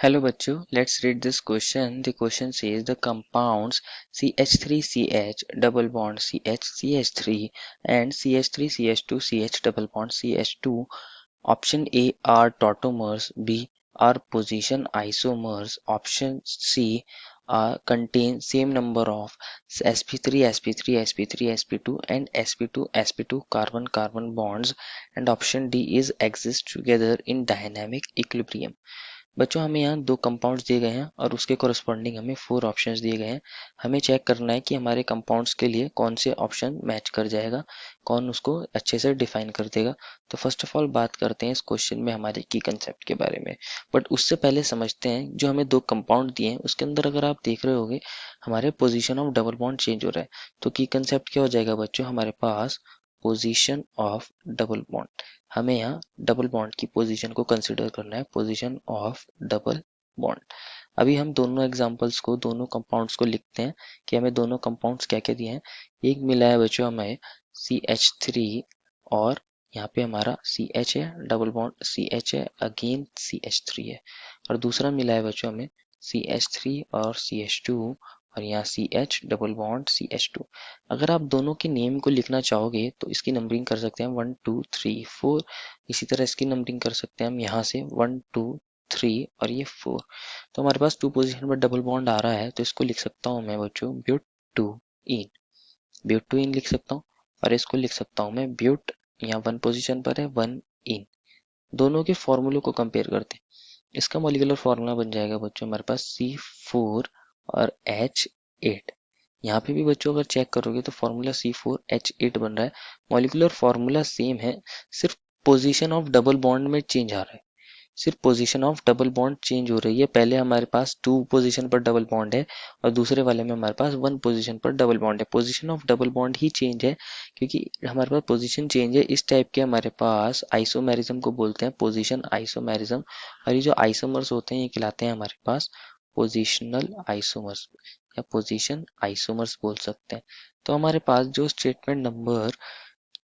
Hello बच्चों, let's read this question. The question says the compounds CH3CH double bond CH3 and CH3CH2 double bond CH2. Option A are tautomers, B are position isomers, option C contain same number of sp3 and sp2 carbon bonds, and option D is exist together in dynamic equilibrium. बच्चों हमें यहाँ दो compounds दिए गए हैं और उसके corresponding हमें 4 ऑप्शंस दिए गए हैं। हमें चेक करना है कि हमारे कंपाउंड्स के लिए कौन से ऑप्शन मैच कर जाएगा, कौन उसको अच्छे से डिफाइन कर देगा। तो फर्स्ट ऑफ ऑल बात करते हैं इस क्वेश्चन में हमारे की कंसेप्ट के बारे में, बट उससे पहले समझते हैं जो हमें दो कंपाउंड दिए हैं उसके अंदर अगर आप देख रहे होगे हमारे position of double bond change हो रहा है। तो की कंसेप्ट क्या हो जाएगा बच्चों, हमारे पास पोजिशन ऑफ डबल बॉन्ड, हमें यहाँ डबल बॉन्ड की पोजीशन को कंसिडर करना है, पोजीशन ऑफ डबल बॉन्ड। अभी हम दोनों एग्जांपल्स को, दोनों कंपाउंड्स को लिखते हैं कि हमें दोनों कंपाउंड्स क्या क्या दिए हैं। एक मिला है बच्चों हमें CH3 और यहाँ पे हमारा CH है, डबल बॉन्ड CH है, अगेन CH3 है, और दूसरा मिला है बच्चों हमें CH3 और CH2 और यहाँ CH डबल बॉन्ड CH2। अगर आप दोनों के नेम को लिखना चाहोगे तो इसकी नंबरिंग कर सकते हैं 1 2 3 4। इसी तरह इसकी नंबरिंग कर सकते हैं हम यहाँ से 1 2 3 और ये 4। तो हमारे पास 2 पोजीशन पर डबल बॉन्ड आ रहा है, तो इसको लिख सकता हूँ मैं बच्चों ब्यूट टू इन लिख सकता हूँ, और इसको लिख सकता हूँ मैं ब्यूट, यहाँ 1 पोजीशन पर है 1 इन। दोनों के फॉर्मूलों को कंपेयर करते हैं। इसका मॉलिक्यूलर फॉर्मूला बन जाएगा बच्चों हमारे पास C4 और H8। यहाँ पे भी बच्चों अगर चेक करोगे तो फॉर्मूला C4H8 बन रहा है, मॉलिक्यूलर फॉर्मूला सेम है, सिर्फ पोजीशन ऑफ डबल बॉन्ड में चेंज आ रहा है, सिर्फ position of double bond change हो रही है। पहले हमारे पास 2 पोजीशन पर डबल बॉन्ड है और दूसरे वाले में हमारे पास 1 पोजीशन पर डबल बॉन्ड है। Position of double bond he change है क्योंकि हमारे पास पोजीशन चेंज है। इस टाइप के हमारे पास आइसोमेरिज्म को बोलते हैं पोजीशन आइसोमेरिज्म, और ये जो आइसोमर्स होते हैं ये कहलाते हैं हमारे पास पोजिशनल आइसोमर्स या पोजीशन आइसोमर्स बोल सकते हैं। तो हमारे पास जो स्टेटमेंट नंबर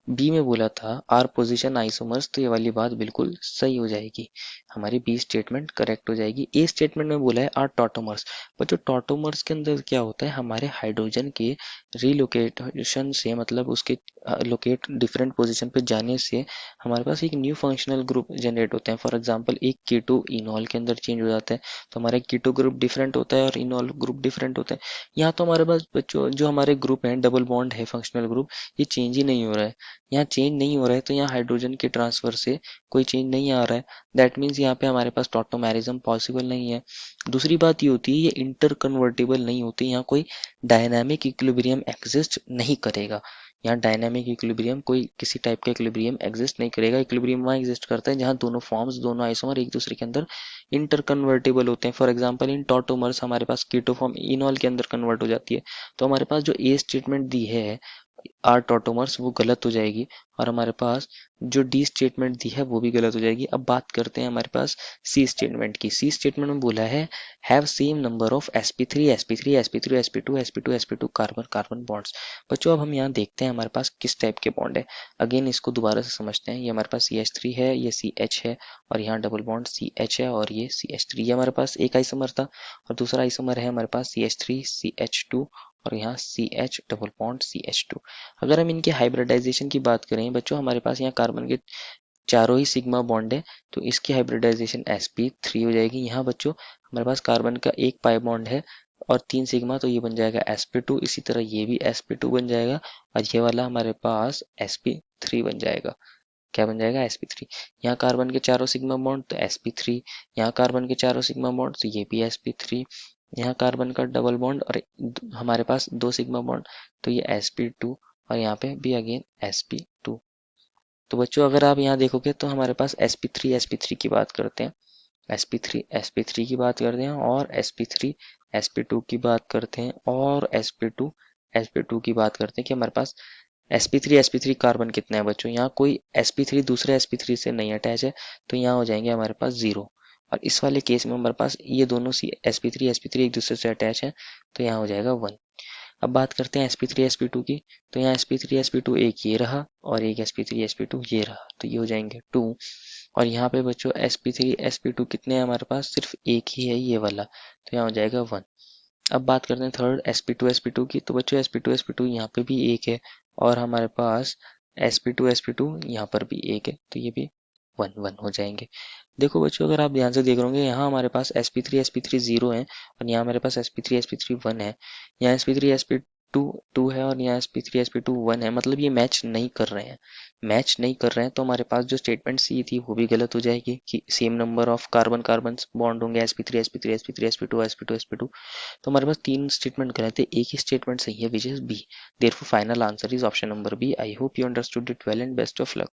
बी में बोला था आर पोजीशन आइसोमर्स, तो ये वाली बात बिल्कुल सही हो जाएगी, हमारी बी स्टेटमेंट करेक्ट हो जाएगी। ए स्टेटमेंट में बोला है आर टॉटोमर्स, पर जो टॉटोमर्स के अंदर क्या होता है, हमारे हाइड्रोजन के रिलोकेशन से, मतलब उसके लोकेट डिफरेंट पोजीशन पे जाने से हमारे पास एक न्यू फंक्शनल ग्रुप जनरेट होते हैं। फॉर एग्जांपल एक कीटो इनॉल के अंदर चेंज हो जाता है, तो हमारा कीटो ग्रुप डिफरेंट होता है और इनॉल ग्रुप डिफरेंट होता है। यहाँ तो हमारे पास बच्चों जो हमारे ग्रुप हैं डबल बॉन्ड है फंक्शनल ग्रुप, ये चेंज ही नहीं हो रहा है। यहाँ चेंज नहीं हो रहा है तो यहाँ हाइड्रोजन के ट्रांसफर से कोई चेंज नहीं आ रहा है, दैट मीन्स यहाँ पे हमारे पास टॉटोमेरिज्म पॉसिबल नहीं है। दूसरी बात ये होती है ये इंटर कन्वर्टेबल नहीं होती, यहाँ कोई डायनामिक इक्विलिब्रियम एग्जिस्ट नहीं करेगा। यहाँ डायनामिक इक्विलिब्रियम, कोई किसी टाइप का इक्विलिब्रियम एग्जिस्ट नहीं करेगा। इक्विलिब्रियम वहाँ एग्जिस्ट करता है जहाँ दोनों फॉर्म्स, दोनों आइसोमर एक दूसरे के अंदर इंटर कन्वर्टेबल होते हैं। फॉर एग्जाम्पल इन टॉटोमर्स हमारे पास कीटो फॉर्म इनॉल के अंदर कन्वर्ट हो जाती है, तो हमारे पास जो ए स्टेटमेंट दी है आर टॉटोमर्स वो गलत हो जाएगी, और हमारे पास जो डी स्टेटमेंट दी है वो भी गलत हो जाएगी। अब बात करते हैं हमारे पास सी स्टेटमेंट की। सी स्टेटमेंट में बोला है have same number of sp3 carbon carbon bonds. बच्चों अब हम यहाँ देखते हैं हमारे पास किस टाइप के बॉन्ड है। अगेन इसको दोबारा से समझते हैं। ये हमारे पास CH3 है, ये CH है, और यहाँ डबल बॉन्ड CH है और ये CH3। ये हमारे पास एक आइसोमर था, और दूसरा आइसोमर है हमारे पास CH3 CH2 और यहाँ CH डबल बॉन्ड CH2। अगर हम इनके हाइब्रिडाइजेशन की बात करें बच्चों, हमारे पास यहाँ कार्बन के चारों ही सिग्मा बॉन्ड है, तो इसकी हाइब्रिडाइजेशन sp3 हो जाएगी। यहाँ बच्चों हमारे पास कार्बन का एक पाई बॉन्ड है और 3 सिग्मा, तो ये बन जाएगा sp2। इसी तरह ये भी sp2 बन जाएगा, और ये वाला हमारे पास sp3 बन जाएगा। क्या बन जाएगा sp3। यहाँ कार्बन के चारों सिग्मा बॉन्ड तो sp3, यहाँ कार्बन के चारों सिग्मा बॉन्ड तो ये भी sp3, यहाँ कार्बन का डबल बॉन्ड और हमारे पास 2 सिग्मा बॉन्ड तो ये sp2, और यहाँ पे भी अगेन sp2। तो बच्चों अगर आप यहाँ देखोगे तो हमारे पास sp3 की बात करते हैं, sp3 की बात करते हैं, और sp2 की बात करते हैं, और sp2 की बात करते हैं कि हमारे पास sp3 कार्बन कितना है बच्चों। यहाँ कोई sp3 दूसरे sp3 से नहीं अटैच है, तो यहाँ हो जाएंगे हमारे पास 0। और इस वाले केस में हमारे पास ये दोनों sp3 एक दूसरे से अटैच है, तो यहाँ हो जाएगा 1। अब बात करते हैं sp3 की, तो यहाँ sp3 एक ये रहा और एक sp3 ये रहा, तो ये हो जाएंगे 2। और यहाँ पे बच्चों sp3 sp2 कितने हैं हमारे पास, सिर्फ एक ही है ये वाला, तो यहाँ हो जाएगा 1। अब बात करते हैं थर्ड sp2 की, तो बच्चों sp2 यहाँ पे भी एक है, और हमारे पास sp2 यहाँ पर भी एक है, तो ये भी 1 1 हो जाएंगे। देखो बच्चों, अगर आप ध्यान से देख रहे होंगे, यहाँ हमारे पास sp3 0 है, और यहाँ हमारे पास sp3 1 है, यहाँ sp3 2 है, और यहाँ sp3 1 है, मतलब ये मैच नहीं कर रहे हैं। मैच नहीं कर रहे हैं तो हमारे पास जो स्टेटमेंट सी थी वो भी गलत हो जाएगी कि same number of carbon bond होंगे sp2 तो हमारे पास 3 स्टेटमेंट गलत है, एक ही स्टेटमेंट सही है, which is B. Therefore final answer is option number B. I hope you understood it well and best of luck.